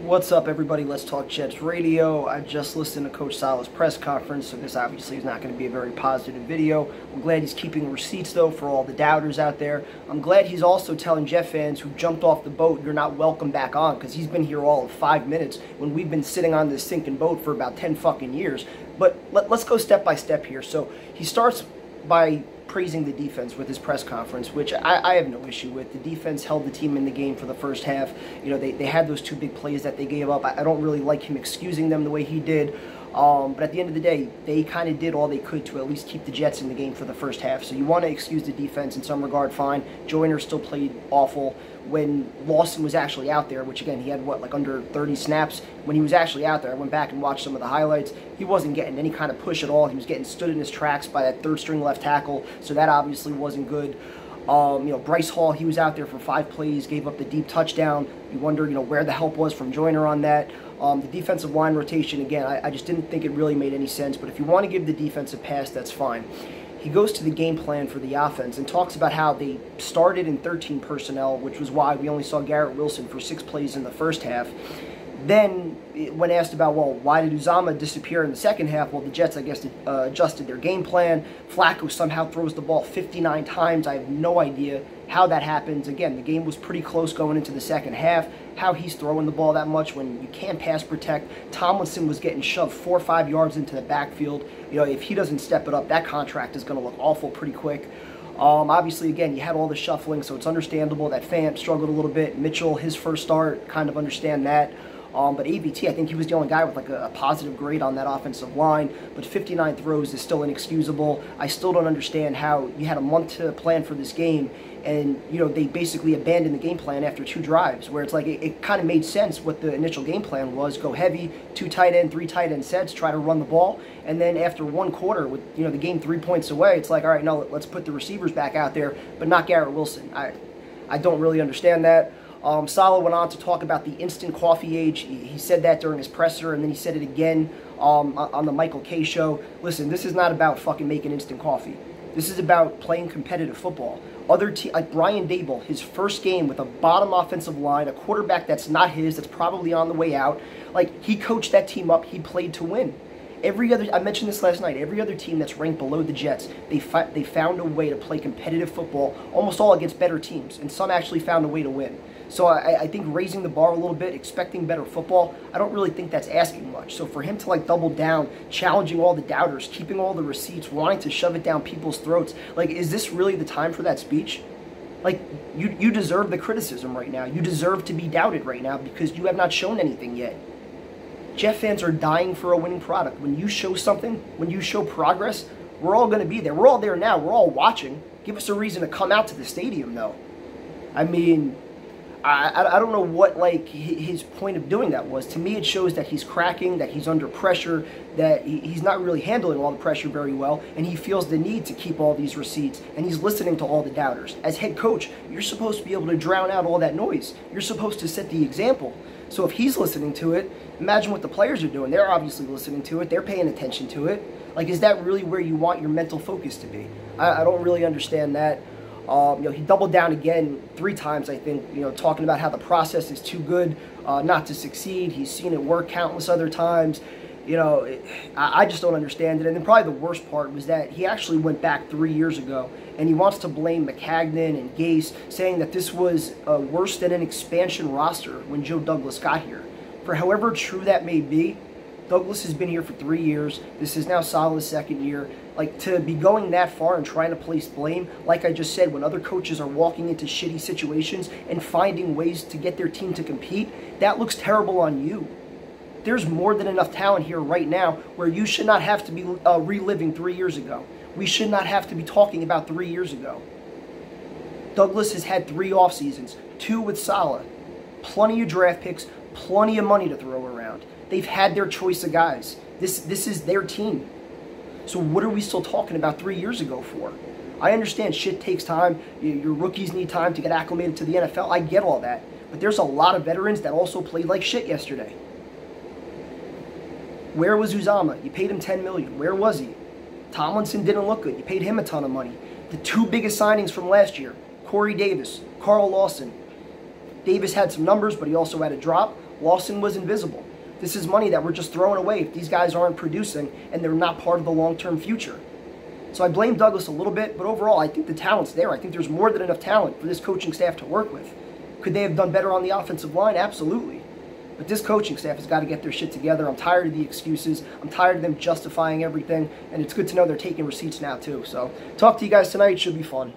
What's up, everybody? Let's Talk Jets Radio. I just listened to Coach Saleh's press conference, so this obviously is not going to be a very positive video. I'm glad he's keeping receipts, though, for all the doubters out there. I'm glad he's also telling Jet fans who jumped off the boat, you're not welcome back on, because he's been here all of 5 minutes when we've been sitting on this sinking boat for about 10 fucking years. But let's go step by step here. So he starts by praising the defense with his press conference, which I have no issue with. The defense held the team in the game for the first half. You know, they had those two big plays that they gave up. I don't really like him excusing them the way he did. But at the end of the day, they kind of did all they could to at least keep the Jets in the game for the first half. So you want to excuse the defense in some regard, fine. Joyner still played awful. When Lawson was actually out there, which again, he had, like under 30 snaps. When he was actually out there, I went back and watched some of the highlights. He wasn't getting any kind of push at all. He was getting stood in his tracks by that third-string left tackle, so that obviously wasn't good. Bryce Hall, he was out there for 5 plays, gave up the deep touchdown. You wonder, where the help was from Joyner on that. The defensive line rotation, again, I just didn't think it really made any sense. But if you want to give the defense a pass, that's fine. He goes to the game plan for the offense and talks about how they started in 13 personnel, which was why we only saw Garrett Wilson for 6 plays in the first half. Then, when asked about, well, why did Uzomah disappear in the second half? Well, the Jets, I guess, adjusted their game plan. Flacco somehow throws the ball 59 times. I have no idea how that happens. Again, the game was pretty close going into the second half. How he's throwing the ball that much when you can't pass protect. Tomlinson was getting shoved 4 or 5 yards into the backfield. If he doesn't step it up, that contract is going to look awful pretty quick. Obviously, again, you had all the shuffling, so it's understandable that Fant struggled a little bit. Mitchell, his first start, kind of understand that. But AVT, I think he was the only guy with like a positive grade on that offensive line. But 59 throws is still inexcusable. I still don't understand how you had a month to plan for this game, and they basically abandoned the game plan after 2 drives, where it's like it kind of made sense what the initial game plan was: go heavy, 2 tight end, 3 tight end sets, try to run the ball, and then after 1 quarter with the game 3 points away, it's like, all right, no, let's put the receivers back out there, but not Garrett Wilson. I don't really understand that. Saleh went on to talk about the instant coffee age. He said that during his presser, and then he said it again on the Michael Kay show. Listen, this is not about fucking making instant coffee. This is about playing competitive football. Like Brian Dable, his first game with a bottom offensive line, a quarterback that's not his, that's probably on the way out. Like, he coached that team up. He played to win. I mentioned this last night, every other team that's ranked below the Jets, they found a way to play competitive football, almost all against better teams, and some actually found a way to win. So I think raising the bar a little bit, expecting better football, I don't really think that's asking much. So for him to double down, challenging all the doubters, keeping all the receipts, wanting to shove it down people's throats, is this really the time for that speech? You deserve the criticism right now. You deserve to be doubted right now because you have not shown anything yet. Jet fans are dying for a winning product. When you show something, when you show progress, we're all going to be there. We're all there now. We're all watching. Give us a reason to come out to the stadium, though. I mean, I don't know what his point of doing that was. To me, it shows that he's cracking, that he's under pressure, that he's not really handling all the pressure very well, and he feels the need to keep all these receipts, and he's listening to all the doubters. As head coach, you're supposed to be able to drown out all that noise. You're supposed to set the example. So if he's listening to it, imagine what the players are doing. They're obviously listening to it. They're paying attention to it. Is that really where you want your mental focus to be? I don't really understand that. He doubled down again 3 times, I think, talking about how the process is too good not to succeed. He's seen it work countless other times. I just don't understand it. And then probably the worst part was that he actually went back 3 years ago, and he wants to blame McCagnon and Gase, saying that this was worse than an expansion roster when Joe Douglas got here. For however true that may be, Douglas has been here for 3 years. This is now Saleh's 2nd year. To be going that far and trying to place blame, like I just said, when other coaches are walking into shitty situations and finding ways to get their team to compete, that looks terrible on you. There's more than enough talent here right now where you should not have to be reliving 3 years ago. We should not have to be talking about 3 years ago. Douglas has had 3 off seasons, 2 with Saleh, plenty of draft picks, plenty of money to throw around. They've had their choice of guys. This is their team. So what are we still talking about 3 years ago for? I understand shit takes time. Your rookies need time to get acclimated to the NFL. I get all that. But there's a lot of veterans that also played like shit yesterday. Where was Uzomah? You paid him $10 million. Where was he? Tomlinson didn't look good. You paid him a ton of money. The 2 biggest signings from last year, Corey Davis, Carl Lawson. Davis had some numbers, but he also had a drop. Lawson was invisible. This is money that we're just throwing away if these guys aren't producing and they're not part of the long-term future. So I blame Douglas a little bit, but overall, I think the talent's there. I think there's more than enough talent for this coaching staff to work with. Could they have done better on the offensive line? Absolutely. But this coaching staff has got to get their shit together. I'm tired of the excuses. I'm tired of them justifying everything. And it's good to know they're taking receipts now, too. So talk to you guys tonight. It should be fun.